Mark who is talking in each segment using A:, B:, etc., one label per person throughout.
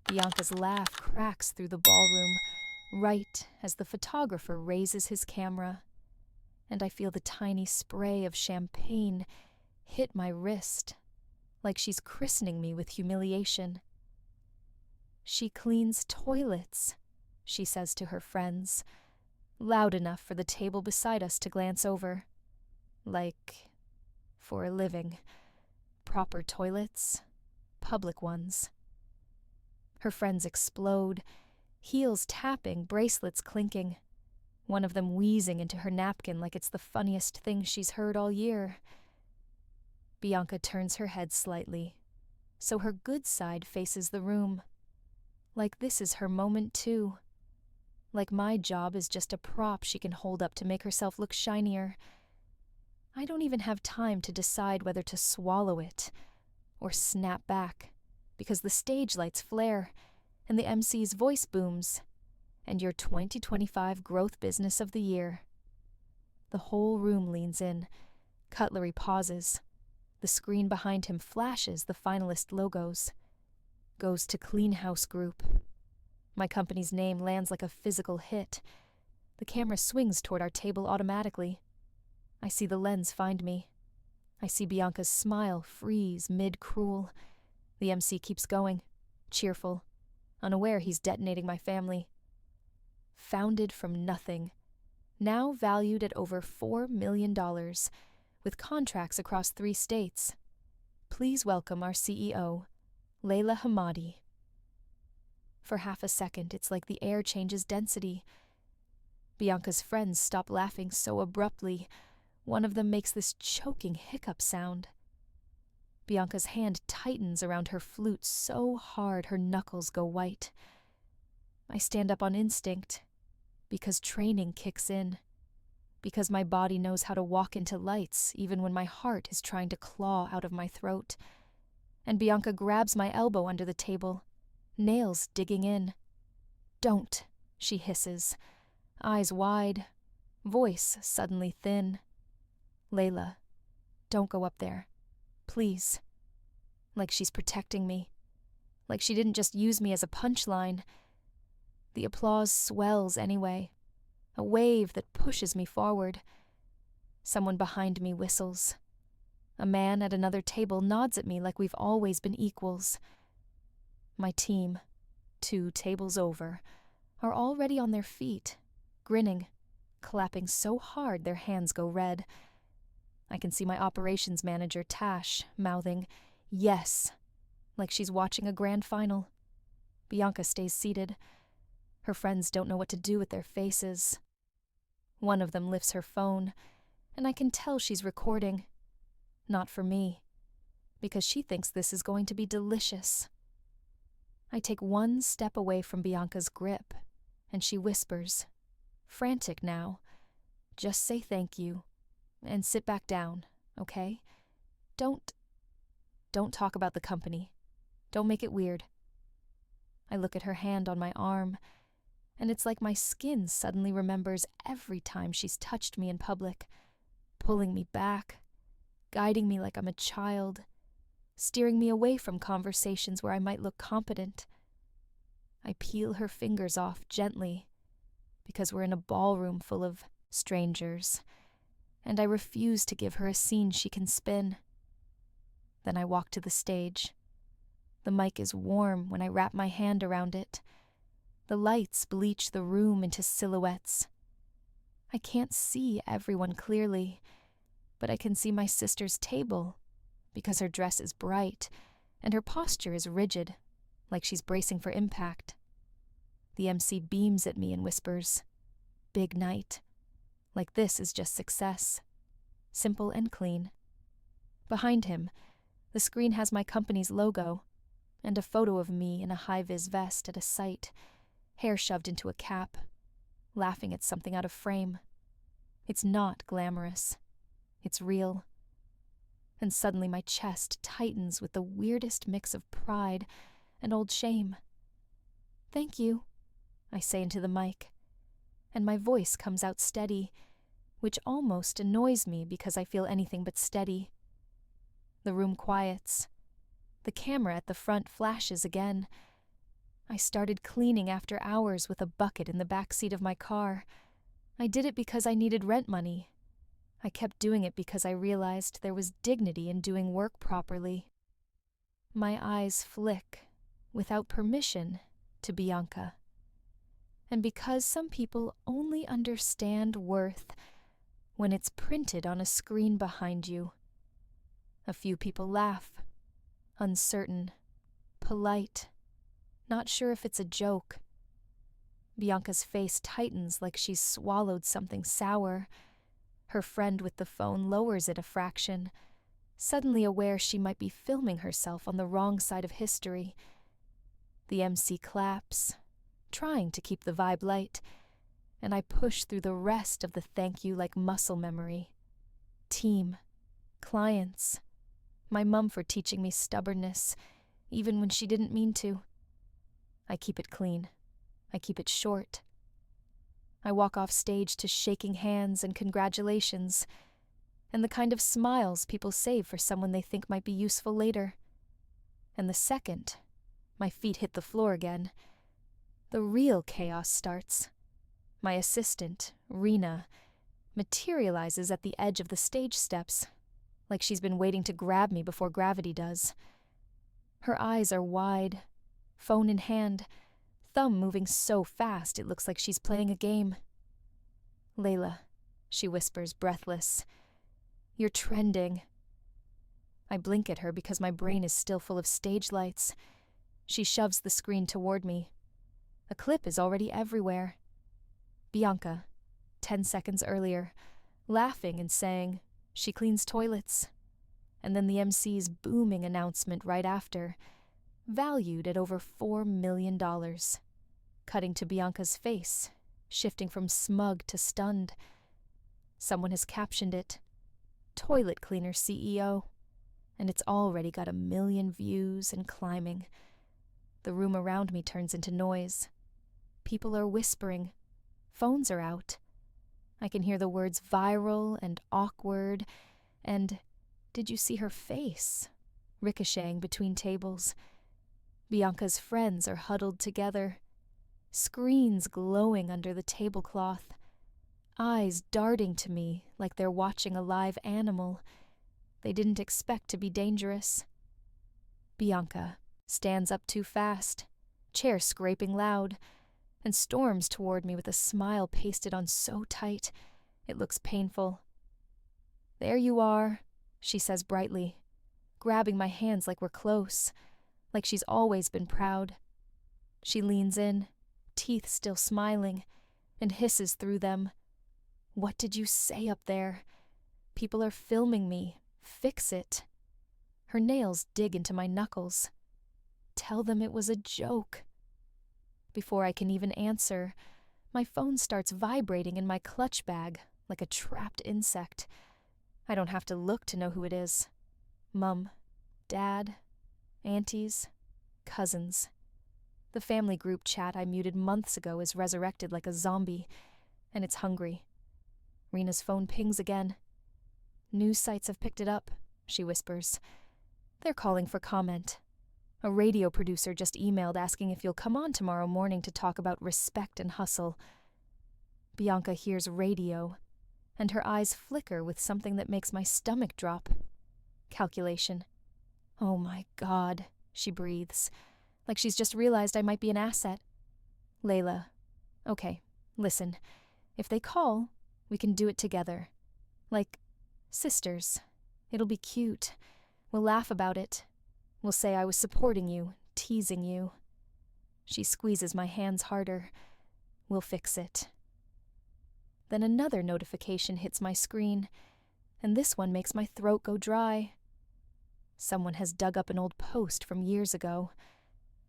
A: Bianca's laugh cracks through the ballroom, right as the photographer raises his camera, and I feel the tiny spray of champagne hit my wrist, like she's christening me with humiliation. "She cleans toilets," she says to her friends, loud enough for the table beside us to glance over. Like, for a living. Proper toilets. Public ones. Her friends explode, heels tapping, bracelets clinking, one of them wheezing into her napkin like it's the funniest thing she's heard all year. Bianca turns her head slightly, so her good side faces the room. Like this is her moment too. Like my job is just a prop she can hold up to make herself look shinier. I don't even have time to decide whether to swallow it or snap back, because the stage lights flare and the MC's voice booms, and your 2025 Growth Business of the Year. The whole room leans in. Cutlery pauses. The screen behind him flashes the finalist logos. Goes to Clean House Group. My company's name lands like a physical hit. The camera swings toward our table automatically. I see the lens find me. I see Bianca's smile freeze mid-cruel. The MC keeps going, cheerful, unaware he's detonating my family. Founded from nothing, now valued at over $4 million, with contracts across 3 states. Please welcome our CEO, Layla Hamadi. For half a second, it's like the air changes density. Bianca's friends stop laughing so abruptly. One of them makes this choking hiccup sound. Bianca's hand tightens around her flute so hard her knuckles go white. I stand up on instinct, because training kicks in, because my body knows how to walk into lights even when my heart is trying to claw out of my throat. And Bianca grabs my elbow under the table, nails digging in. "Don't," she hisses, eyes wide, voice suddenly thin. "Layla, don't go up there. Please." Like she's protecting me. Like she didn't just use me as a punchline. The applause swells anyway, a wave that pushes me forward. Someone behind me whistles. A man at another table nods at me like we've always been equals. My team, 2 tables over, are already on their feet, grinning, clapping so hard their hands go red. I can see my operations manager, Tash, mouthing, "Yes," like she's watching a grand final. Bianca stays seated. Her friends don't know what to do with their faces. One of them lifts her phone, and I can tell she's recording. Not for me, because she thinks this is going to be delicious. I take 1 step away from Bianca's grip, and she whispers, frantic now, "Just say thank you, and sit back down, okay? Don't talk about the company. Don't make it weird." I look at her hand on my arm, and it's like my skin suddenly remembers every time she's touched me in public, pulling me back, guiding me like I'm a child, steering me away from conversations where I might look competent. I peel her fingers off gently, because we're in a ballroom full of strangers, and I refuse to give her a scene she can spin. Then I walk to the stage. The mic is warm when I wrap my hand around it. The lights bleach the room into silhouettes. I can't see everyone clearly, but I can see my sister's table, because her dress is bright, and her posture is rigid, like she's bracing for impact. The MC beams at me and whispers, "Big night." Like this is just success. Simple and clean. Behind him, the screen has my company's logo, and a photo of me in a high-vis vest at a site, hair shoved into a cap, laughing at something out of frame. It's not glamorous. It's real. And suddenly my chest tightens with the weirdest mix of pride and old shame. "Thank you," I say into the mic, and my voice comes out steady, which almost annoys me because I feel anything but steady. The room quiets. The camera at the front flashes again. I started cleaning after hours with a bucket in the backseat of my car. I did it because I needed rent money. I kept doing it because I realized there was dignity in doing work properly. My eyes flick, without permission, to Bianca. And because some people only understand worth when it's printed on a screen behind you. A few people laugh, uncertain, polite, not sure if it's a joke. Bianca's face tightens like she's swallowed something sour. Her friend with the phone lowers it a fraction, suddenly aware she might be filming herself on the wrong side of history. The MC claps, trying to keep the vibe light, and I push through the rest of the thank you like muscle memory. Team, clients, my mum for teaching me stubbornness, even when she didn't mean to. I keep it clean. I keep it short. I walk off stage to shaking hands and congratulations, and the kind of smiles people save for someone they think might be useful later. And the second my feet hit the floor again, the real chaos starts. My assistant, Rena, materializes at the edge of the stage steps, like she's been waiting to grab me before gravity does. Her eyes are wide, phone in hand, thumb moving so fast it looks like she's playing a game. "Layla," she whispers, breathless, "you're trending." I blink at her because my brain is still full of stage lights. She shoves the screen toward me. A clip is already everywhere. Bianca, 10 seconds earlier, laughing and saying, "She cleans toilets." And then the MC's booming announcement right after, valued at over $4 million. Cutting to Bianca's face, shifting from smug to stunned. Someone has captioned it, "Toilet Cleaner CEO," and it's already got 1 million views and climbing. The room around me turns into noise. People are whispering. Phones are out. I can hear the words viral and awkward and "did you see her face?" ricocheting between tables. Bianca's friends are huddled together, screens glowing under the tablecloth, eyes darting to me like they're watching a live animal they didn't expect to be dangerous. Bianca stands up too fast, chair scraping loud, and storms toward me with a smile pasted on so tight it looks painful. "There you are," she says brightly, grabbing my hands like we're close, like she's always been proud. She leans in, teeth still smiling, and hisses through them, "What did you say up there? People are filming me. Fix it." Her nails dig into my knuckles. "Tell them it was a joke." Before I can even answer, my phone starts vibrating in my clutch bag like a trapped insect. I don't have to look to know who it is. Mum, Dad, aunties, cousins. The family group chat I muted months ago is resurrected like a zombie, and it's hungry. Rena's phone pings again. "News sites have picked it up," she whispers. "They're calling for comment. A radio producer just emailed asking if you'll come on tomorrow morning to talk about respect and hustle." Bianca hears radio, and her eyes flicker with something that makes my stomach drop. Calculation. "Oh my God," she breathes, like she's just realized I might be an asset. "Layla, okay, listen. If they call, we can do it together. Like sisters. It'll be cute. We'll laugh about it. We'll say I was supporting you, teasing you." She squeezes my hands harder. "We'll fix it." Then another notification hits my screen, and this one makes my throat go dry. Someone has dug up an old post from years ago,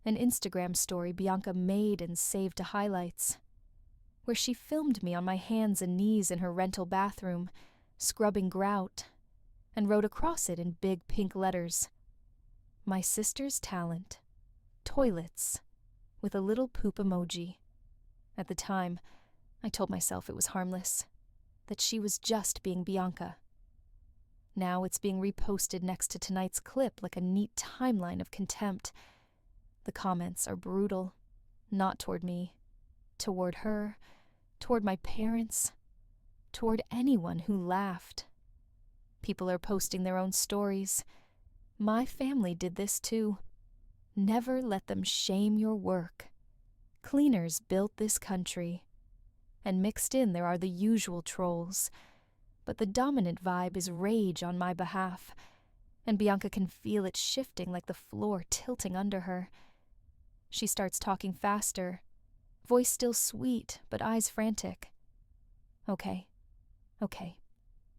A: an Instagram story Bianca made and saved to highlights, where she filmed me on my hands and knees in her rental bathroom, scrubbing grout, and wrote across it in big pink letters, "My sister's talent, toilets," with a little poop emoji. At the time, I told myself it was harmless, that she was just being Bianca. Now it's being reposted next to tonight's clip like a neat timeline of contempt. The comments are brutal. Not toward me. Toward her. Toward my parents. Toward anyone who laughed. People are posting their own stories. My family did this too. Never let them shame your work. Cleaners built this country. And mixed in there are the usual trolls. But the dominant vibe is rage on my behalf, and Bianca can feel it shifting like the floor tilting under her. She starts talking faster, voice still sweet, but eyes frantic. Okay.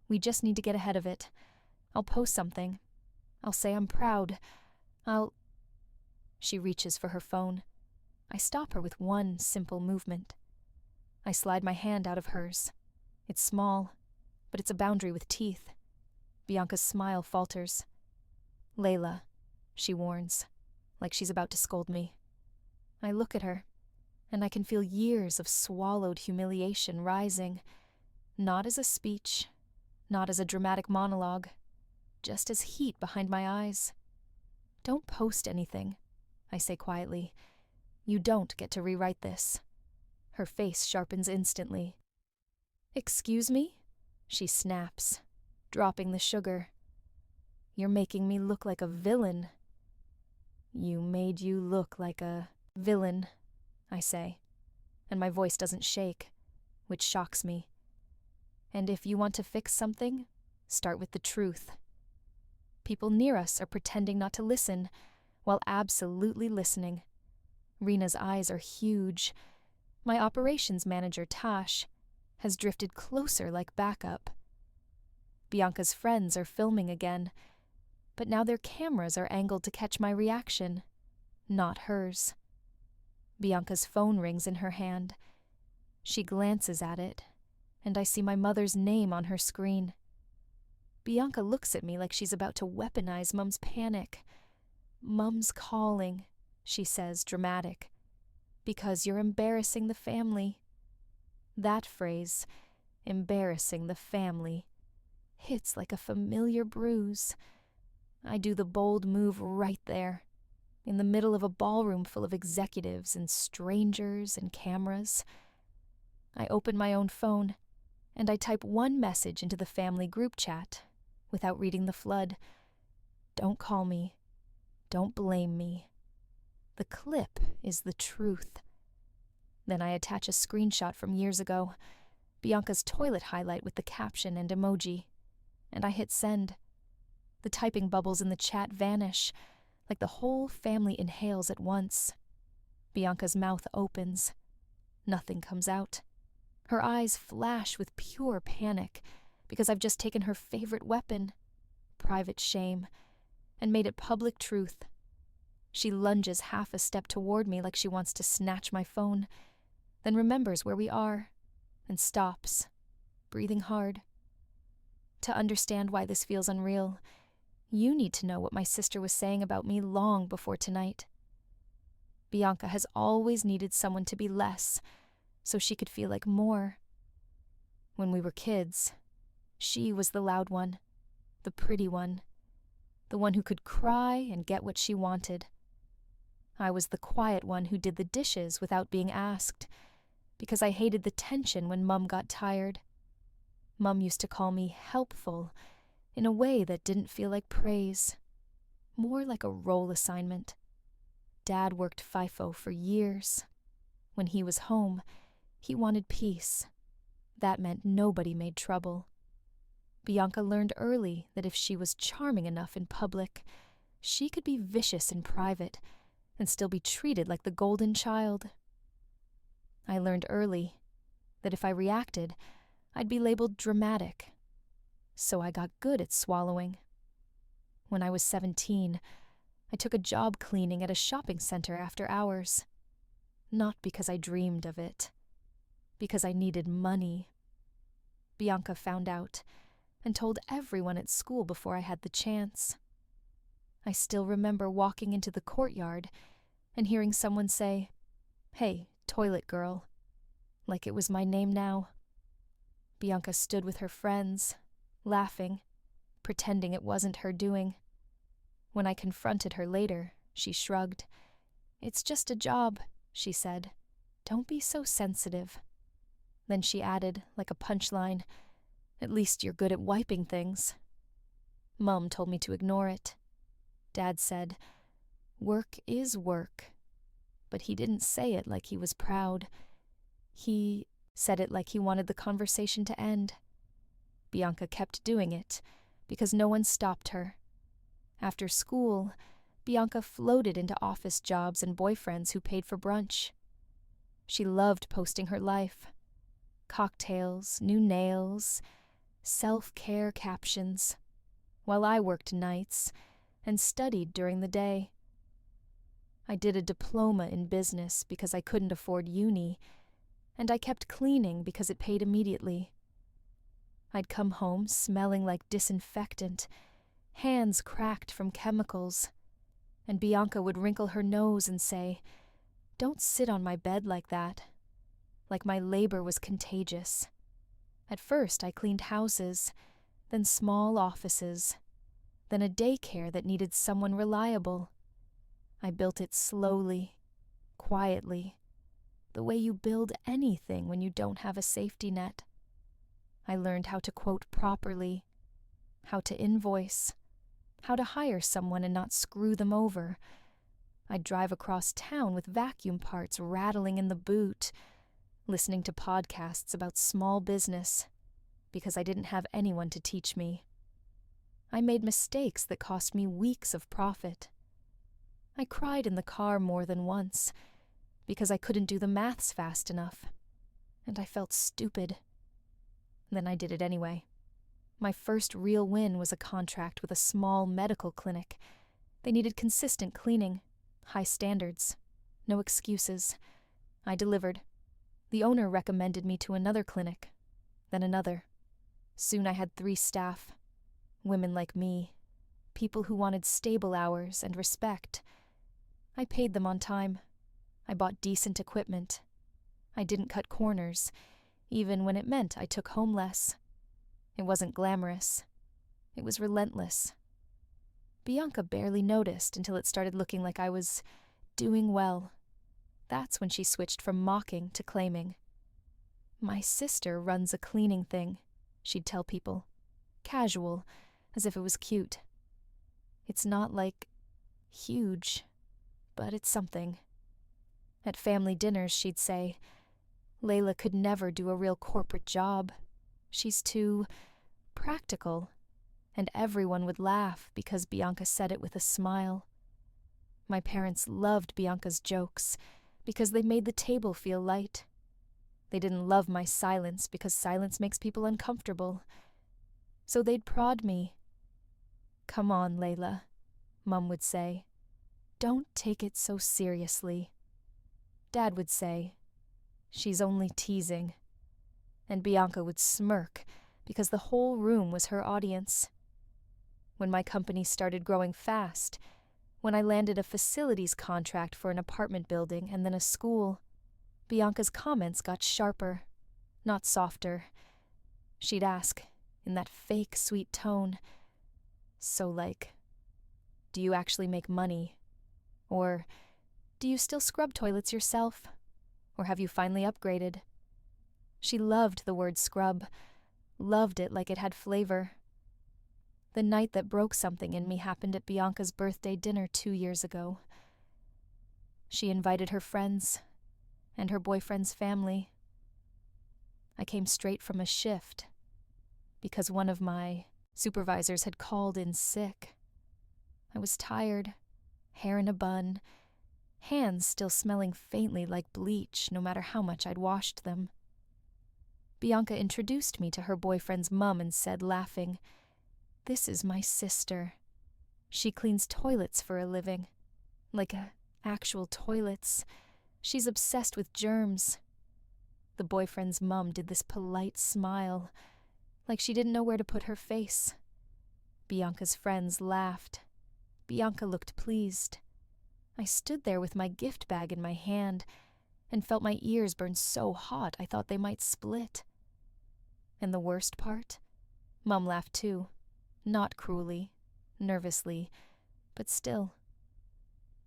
A: We just need to get ahead of it. I'll post something. I'll say I'm proud. She reaches for her phone. I stop her with one simple movement. I slide my hand out of hers. It's small, but it's a boundary with teeth. Bianca's smile falters. Layla, she warns, like she's about to scold me. I look at her, and I can feel years of swallowed humiliation rising, not as a speech, not as a dramatic monologue, just as heat behind my eyes. Don't post anything, I say quietly. You don't get to rewrite this. Her face sharpens instantly. Excuse me? She snaps, dropping the sugar. You're making me look like a villain. You made you look like a villain, I say, and my voice doesn't shake, which shocks me. And if you want to fix something, start with the truth. People near us are pretending not to listen, while absolutely listening. Rena's eyes are huge. My operations manager, Tash, has drifted closer like backup. Bianca's friends are filming again, but now their cameras are angled to catch my reaction, not hers. Bianca's phone rings in her hand. She glances at it, and I see my mother's name on her screen. Bianca looks at me like she's about to weaponize Mum's panic. Mum's calling, she says, dramatic. Because you're embarrassing the family. That phrase, embarrassing the family, hits like a familiar bruise. I do the bold move right there, in the middle of a ballroom full of executives and strangers and cameras. I open my own phone, and I type one message into the family group chat, without reading the flood. Don't call me. Don't blame me. The clip is the truth. Then I attach a screenshot from years ago, Bianca's toilet highlight with the caption and emoji, and I hit send. The typing bubbles in the chat vanish, like the whole family inhales at once. Bianca's mouth opens. Nothing comes out. Her eyes flash with pure panic, because I've just taken her favorite weapon, private shame, and made it public truth. She lunges half a step toward me like she wants to snatch my phone, then remembers where we are, and stops, breathing hard. To understand why this feels unreal, you need to know what my sister was saying about me long before tonight. Bianca has always needed someone to be less, so she could feel like more. When we were kids, she was the loud one, the pretty one, the one who could cry and get what she wanted. I was the quiet one who did the dishes without being asked, because I hated the tension when Mum got tired. Mum used to call me helpful, in a way that didn't feel like praise, more like a role assignment. Dad worked FIFO for years. When he was home, he wanted peace. That meant nobody made trouble. Bianca learned early that if she was charming enough in public, she could be vicious in private and still be treated like the golden child. I learned early that if I reacted, I'd be labeled dramatic. So I got good at swallowing. When I was 17, I took a job cleaning at a shopping center after hours. Not because I dreamed of it, because I needed money. Bianca found out and told everyone at school before I had the chance. I still remember walking into the courtyard and hearing someone say, "Hey, toilet girl," like it was my name now. Bianca stood with her friends, laughing, pretending it wasn't her doing. When I confronted her later, she shrugged. "It's just a job. she said. "Don't be so sensitive." Then she added, like a punchline, "At least you're good at wiping things." Mum told me to ignore it. Dad said, "Work is work." But he didn't say it like he was proud. He said it like he wanted the conversation to end. Bianca kept doing it, because no one stopped her. After school, Bianca floated into office jobs and boyfriends who paid for brunch. She loved posting her life. Cocktails, new nails, self-care captions, while I worked nights and studied during the day. I did a diploma in business because I couldn't afford uni, and I kept cleaning because it paid immediately. I'd come home smelling like disinfectant, hands cracked from chemicals, and Bianca would wrinkle her nose and say, "Don't sit on my bed like that," like my labor was contagious. At first I cleaned houses, then small offices, then a daycare that needed someone reliable. I built it slowly, quietly, the way you build anything when you don't have a safety net. I learned how to quote properly, how to invoice, how to hire someone and not screw them over. I'd drive across town with vacuum parts rattling in the boot, listening to podcasts about small business, because I didn't have anyone to teach me. I made mistakes that cost me weeks of profit. I cried in the car more than once, because I couldn't do the maths fast enough, and I felt stupid. Then I did it anyway. My first real win was a contract with a small medical clinic. They needed consistent cleaning, high standards, no excuses. I delivered. The owner recommended me to another clinic, then another. Soon I had 3 staff, women like me, people who wanted stable hours and respect. I paid them on time. I bought decent equipment. I didn't cut corners, even when it meant I took home less. It wasn't glamorous. It was relentless. Bianca barely noticed until it started looking like I was doing well. That's when she switched from mocking to claiming. "My sister runs a cleaning thing," she'd tell people. Casual, as if it was cute. "It's not like huge, but it's something." At family dinners, she'd say, "Layla could never do a real corporate job. She's too practical." And everyone would laugh because Bianca said it with a smile. My parents loved Bianca's jokes because they made the table feel light. They didn't love my silence because silence makes people uncomfortable. So they'd prod me. "Come on, Layla," Mum would say. "Don't take it so seriously." Dad would say, "She's only teasing." And Bianca would smirk because the whole room was her audience. When my company started growing fast, when I landed a facilities contract for an apartment building and then a school, Bianca's comments got sharper, not softer. She'd ask, in that fake sweet tone, "So like, do you actually make money? Or do you still scrub toilets yourself? Or have you finally upgraded?" She loved the word scrub, loved it like it had flavor. The night that broke something in me happened at Bianca's birthday dinner 2 years ago. She invited her friends and her boyfriend's family. I came straight from a shift because one of my supervisors had called in sick. I was tired, hair in a bun, hands still smelling faintly like bleach no matter how much I'd washed them. Bianca introduced me to her boyfriend's mum and said, laughing, "This is my sister. She cleans toilets for a living. Like actual toilets. She's obsessed with germs." The boyfriend's mum did this polite smile, like she didn't know where to put her face. Bianca's friends laughed. Bianca looked pleased. I stood there with my gift bag in my hand and felt my ears burn so hot I thought they might split. And the worst part? Mum laughed too. Not cruelly, nervously, but still.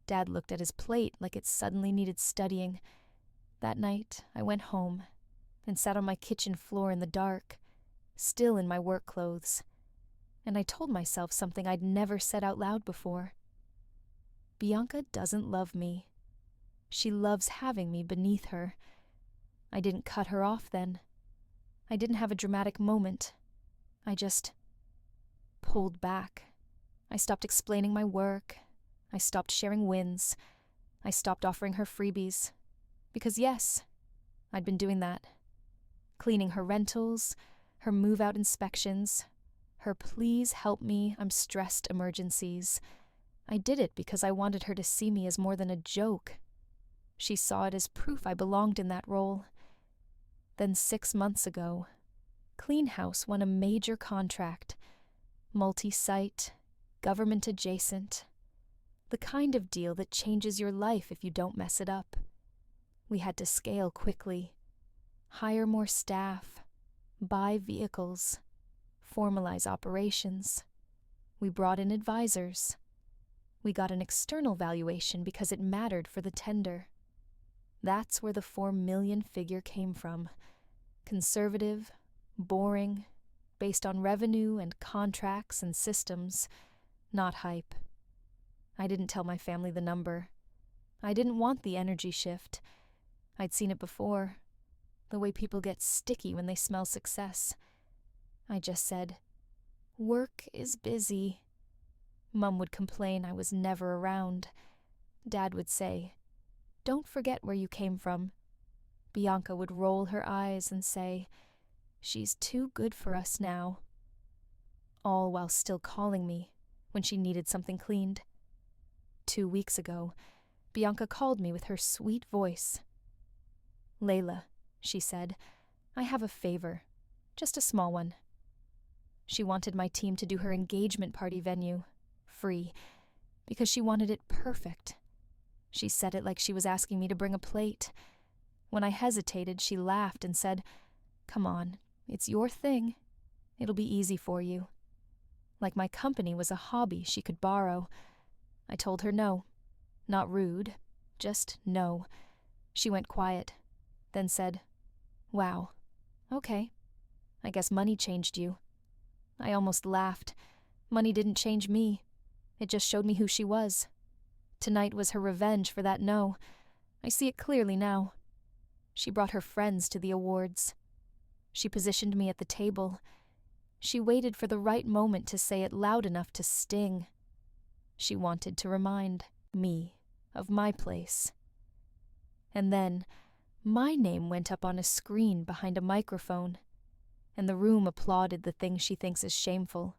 A: Dad looked at his plate like it suddenly needed studying. That night, I went home and sat on my kitchen floor in the dark, still in my work clothes, and I told myself something I'd never said out loud before. Bianca doesn't love me. She loves having me beneath her. I didn't cut her off then. I didn't have a dramatic moment. I just pulled back. I stopped explaining my work. I stopped sharing wins. I stopped offering her freebies. Because yes, I'd been doing that. Cleaning her rentals, her move-out inspections, her please help me, I'm stressed emergencies. I did it because I wanted her to see me as more than a joke. She saw it as proof I belonged in that role. Then 6 months ago, Clean House won a major contract. Multi-site, government adjacent. The kind of deal that changes your life if you don't mess it up. We had to scale quickly. Hire more staff. Buy vehicles. Formalize operations. We brought in advisors. We got an external valuation because it mattered for the tender. That's where the 4 million figure came from. Conservative, boring, based on revenue and contracts and systems, not hype. I didn't tell my family the number. I didn't want the energy shift. I'd seen it before, the way people get sticky when they smell success. I just said, "Work is busy." Mum would complain I was never around. Dad would say, "Don't forget where you came from." Bianca would roll her eyes and say, "She's too good for us now." All while still calling me when she needed something cleaned. 2 weeks ago, Bianca called me with her sweet voice. "Layla," she said, "I have a favor, just a small one." She wanted my team to do her engagement party venue, free, because she wanted it perfect. She said it like she was asking me to bring a plate. When I hesitated, she laughed and said, "Come on, it's your thing. It'll be easy for you." Like my company was a hobby she could borrow. I told her no. Not rude, just no. She went quiet, then said, "Wow, okay. I guess money changed you." I almost laughed. Money didn't change me. It just showed me who she was. Tonight was her revenge for that no. I see it clearly now. She brought her friends to the awards. She positioned me at the table. She waited for the right moment to say it loud enough to sting. She wanted to remind me of my place. And then, my name went up on a screen behind a microphone, and the room applauded the thing she thinks is shameful.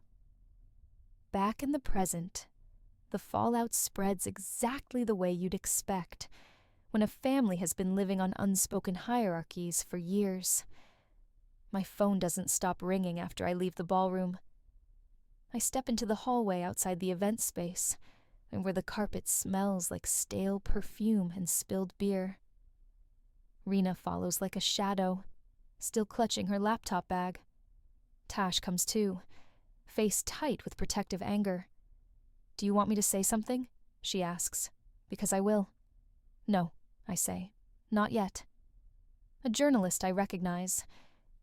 A: Back in the present, the fallout spreads exactly the way you'd expect when a family has been living on unspoken hierarchies for years. My phone doesn't stop ringing after I leave the ballroom. I step into the hallway outside the event space, and where the carpet smells like stale perfume and spilled beer. Rena follows like a shadow, still clutching her laptop bag. Tash comes too, face tight with protective anger. "Do you want me to say something?" she asks. "Because I will." "No," I say. "Not yet." A journalist I recognize,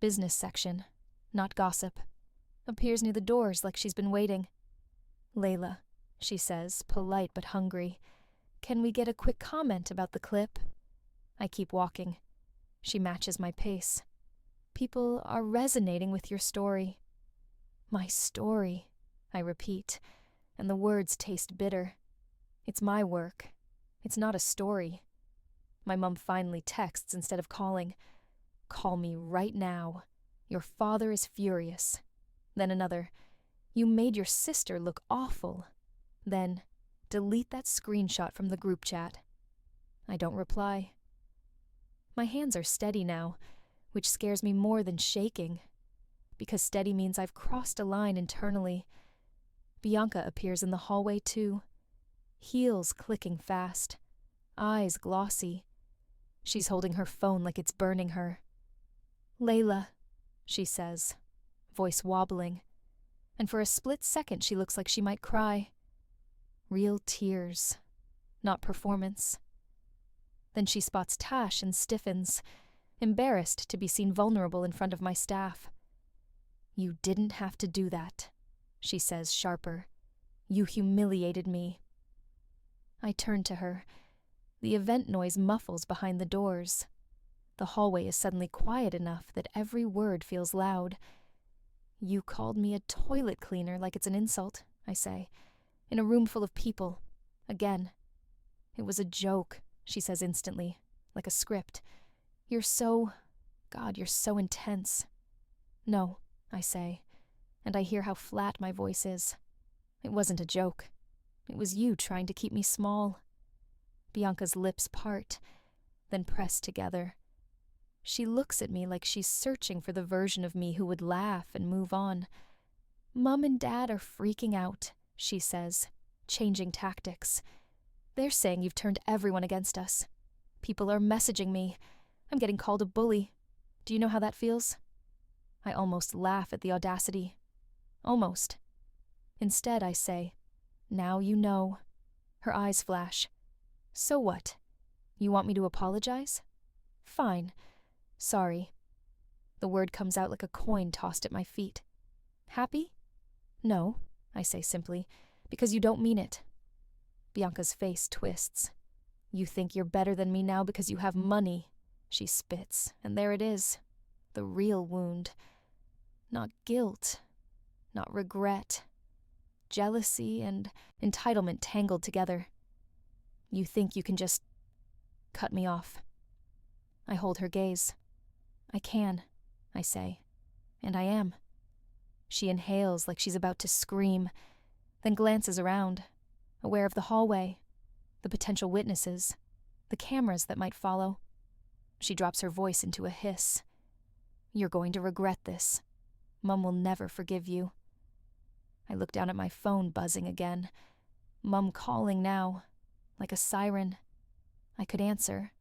A: business section, not gossip, appears near the doors like she's been waiting. "Layla," she says, polite but hungry. "Can we get a quick comment about the clip?" I keep walking. She matches my pace. "People are resonating with your story." "My story," I repeat, and the words taste bitter. It's my work. It's not a story. My mom finally texts instead of calling. "Call me right now. Your father is furious." Then another, "You made your sister look awful." Then, "Delete that screenshot from the group chat." I don't reply. My hands are steady now, which scares me more than shaking, because steady means I've crossed a line internally. Bianca appears in the hallway too, heels clicking fast, eyes glossy. She's holding her phone like it's burning her. "Layla," she says, voice wobbling, and for a split second she looks like she might cry. Real tears. not performance. Then she spots Tash and stiffens, embarrassed to be seen vulnerable in front of my staff. "You didn't have to do that," she says, sharper. "You humiliated me." I turn to her. The event noise muffles behind the doors. The hallway is suddenly quiet enough that every word feels loud. "You called me a toilet cleaner like it's an insult," I say, "in a room full of people. Again." "It was a joke," she says instantly, like a script. You're so intense." "No," I say, and I hear how flat my voice is. "It wasn't a joke. It was you trying to keep me small." Bianca's lips part, then press together. She looks at me like she's searching for the version of me who would laugh and move on. "Mom and Dad are freaking out," she says, changing tactics. "They're saying you've turned everyone against us. People are messaging me. I'm getting called a bully. Do you know how that feels?" I almost laugh at the audacity. Almost. Instead, I say, "Now you know." Her eyes flash. "So what? You want me to apologize?" "Fine. Sorry." The word comes out like a coin tossed at my feet. "Happy?" "No," I say simply, "because you don't mean it." Bianca's face twists. "You think you're better than me now because you have money," she spits, and there it is. The real wound. Not guilt, not regret. Jealousy and entitlement tangled together. "You think you can just cut me off." I hold her gaze. "I can," I say, and I am. She inhales like she's about to scream, then glances around, aware of the hallway, the potential witnesses, the cameras that might follow. She drops her voice into a hiss. "You're going to regret this. Mum will never forgive you." I look down at my phone buzzing again. Mum calling now, like a siren. I could answer.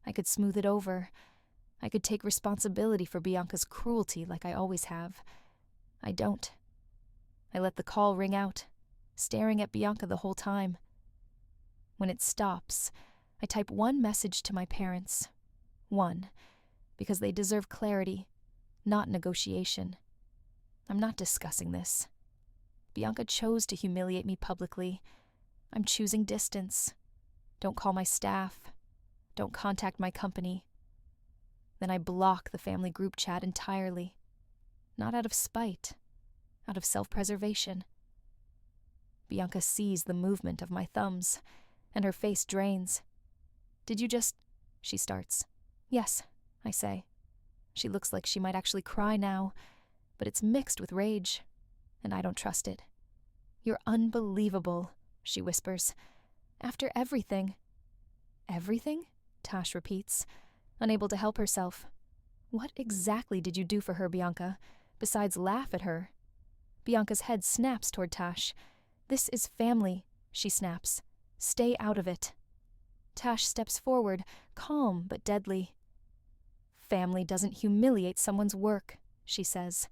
A: I could smooth it over. I could take responsibility for Bianca's cruelty like I always have. I don't. I let the call ring out, staring at Bianca the whole time. When it stops, I type one message to my parents. One, because they deserve clarity, not negotiation. I'm not discussing this. Bianca chose to humiliate me publicly. I'm choosing distance. Don't call my staff. Don't contact my company. Then I block the family group chat entirely. Not out of spite, out of self-preservation. Bianca sees the movement of my thumbs, and her face drains. "Did you just—" she starts. "Yes," I say. She looks like she might actually cry now, but it's mixed with rage, and I don't trust it. "You're unbelievable," she whispers. "After everything." "Everything?" Tash repeats, unable to help herself. "What exactly did you do for her, Bianca, besides laugh at her?" Bianca's head snaps toward Tash. "This is family," she snaps. "Stay out of it." Tash steps forward, calm but deadly. "Family doesn't humiliate someone's work," she says.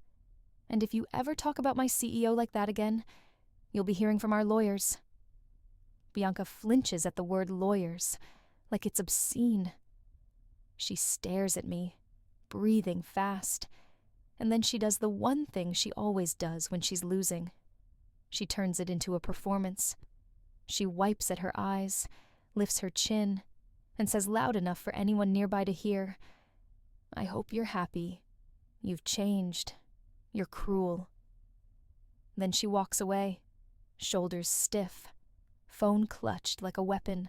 A: "And if you ever talk about my CEO like that again, you'll be hearing from our lawyers." Bianca flinches at the word lawyers, like it's obscene. She stares at me, breathing fast, and then she does the one thing she always does when she's losing. She turns it into a performance. She wipes at her eyes, lifts her chin, and says loud enough for anyone nearby to hear, "I hope you're happy. You've changed. You're cruel." Then she walks away, shoulders stiff, phone clutched like a weapon.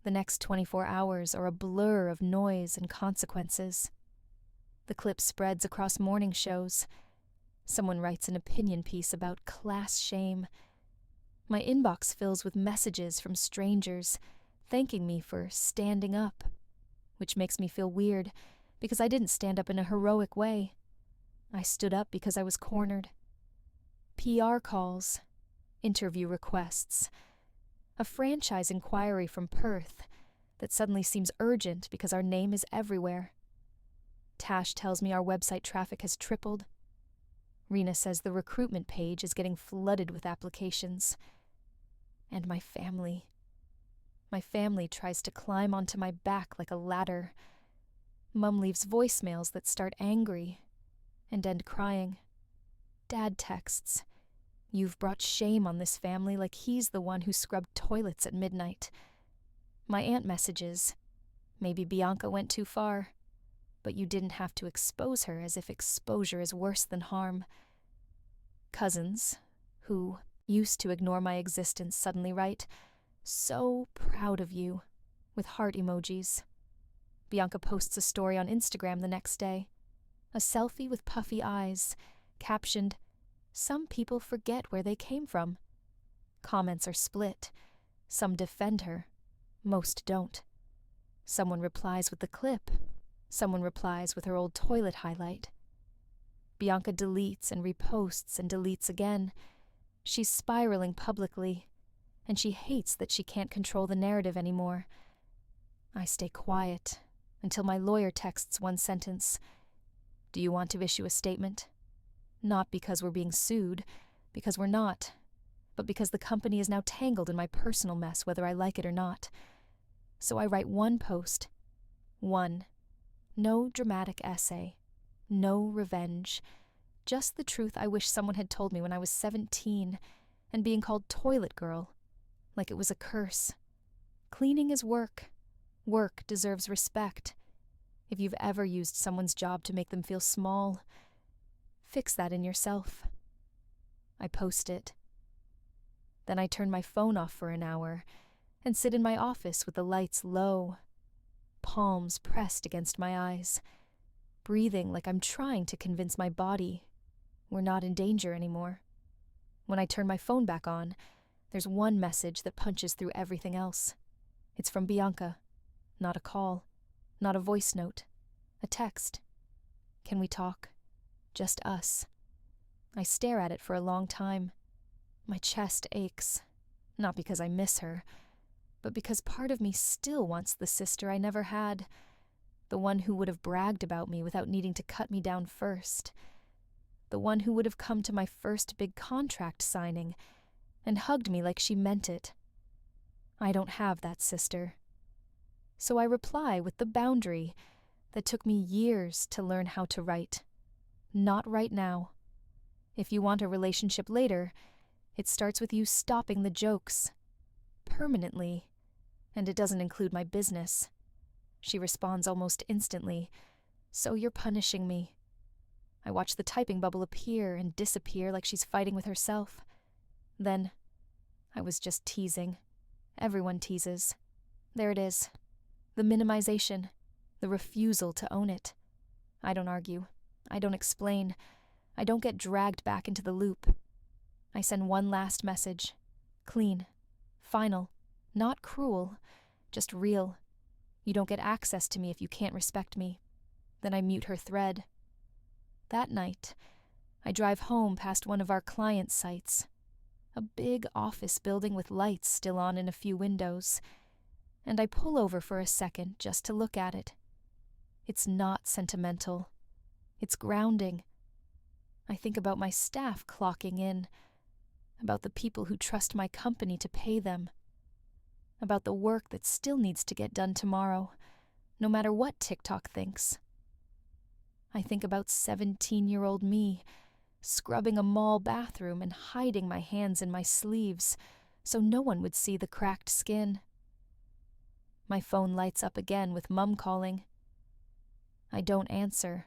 A: The next 24 hours are a blur of noise and consequences. The clip spreads across morning shows. Someone writes an opinion piece about class shame. My inbox fills with messages from strangers thanking me for standing up, which makes me feel weird because I didn't stand up in a heroic way. I stood up because I was cornered. PR calls, interview requests, a franchise inquiry from Perth that suddenly seems urgent because our name is everywhere. Tash tells me our website traffic has tripled. Rena says the recruitment page is getting flooded with applications. And my family. My family tries to climb onto my back like a ladder. Mum leaves voicemails that start angry and end crying. Dad texts, "You've brought shame on this family like he's the one who scrubbed toilets at midnight." My aunt messages, "Maybe Bianca went too far, but you didn't have to expose her as if exposure is worse than harm." Cousins, who used to ignore my existence, suddenly write, "So proud of you," with heart emojis. Bianca posts a story on Instagram the next day, a selfie with puffy eyes, captioned, "Some people forget where they came from." Comments are split. Some defend her, most don't. Someone replies with the clip. Someone replies with her old toilet highlight. Bianca deletes and reposts and deletes again. She's spiraling publicly, and she hates that she can't control the narrative anymore. I stay quiet until my lawyer texts one sentence, "Do you want to issue a statement?" Not because we're being sued, because we're not, but because the company is now tangled in my personal mess whether I like it or not. So I write one post. One. No dramatic essay. No revenge. Just the truth I wish someone had told me when I was 17, and being called toilet girl, like it was a curse. Cleaning is work. Work deserves respect. If you've ever used someone's job to make them feel small, fix that in yourself. I post it. Then I turn my phone off for an hour and sit in my office with the lights low, palms pressed against my eyes, breathing like I'm trying to convince my body we're not in danger anymore. When I turn my phone back on, there's one message that punches through everything else. It's from Bianca. Not a call, not a voice note, a text. "Can we talk? Just us." I stare at it for a long time. My chest aches, not because I miss her, but because part of me still wants the sister I never had, the one who would have bragged about me without needing to cut me down first, the one who would have come to my first big contract signing and hugged me like she meant it. I don't have that sister. So I reply with the boundary that took me years to learn how to write. Not right now. If you want a relationship later, it starts with you stopping the jokes. Permanently. And it doesn't include my business. She responds almost instantly, "So you're punishing me." I watch the typing bubble appear and disappear like she's fighting with herself. Then, "I was just teasing. Everyone teases." There it is. The minimization. The refusal to own it. I don't argue. I don't explain. I don't get dragged back into the loop. I send one last message. Clean. Final. Not cruel. Just real. You don't get access to me if you can't respect me. Then I mute her thread. That night, I drive home past one of our client sites. A big office building with lights still on in a few windows. And I pull over for a second just to look at it. It's not sentimental. It's grounding. I think about my staff clocking in, about the people who trust my company to pay them, about the work that still needs to get done tomorrow, no matter what TikTok thinks. I think about 17-year-old me, scrubbing a mall bathroom and hiding my hands in my sleeves so no one would see the cracked skin. My phone lights up again with Mum calling. I don't answer.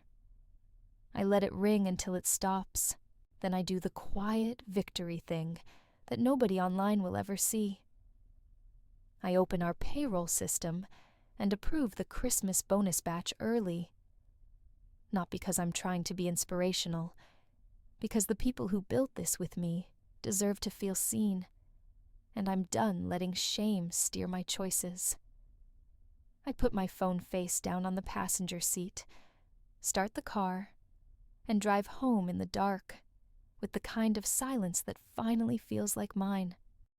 A: I let it ring until it stops. Then I do the quiet victory thing that nobody online will ever see. I open our payroll system and approve the Christmas bonus batch early. Not because I'm trying to be inspirational, because the people who built this with me deserve to feel seen, and I'm done letting shame steer my choices. I put my phone face down on the passenger seat, start the car, and drive home in the dark, with the kind of silence that finally feels like mine.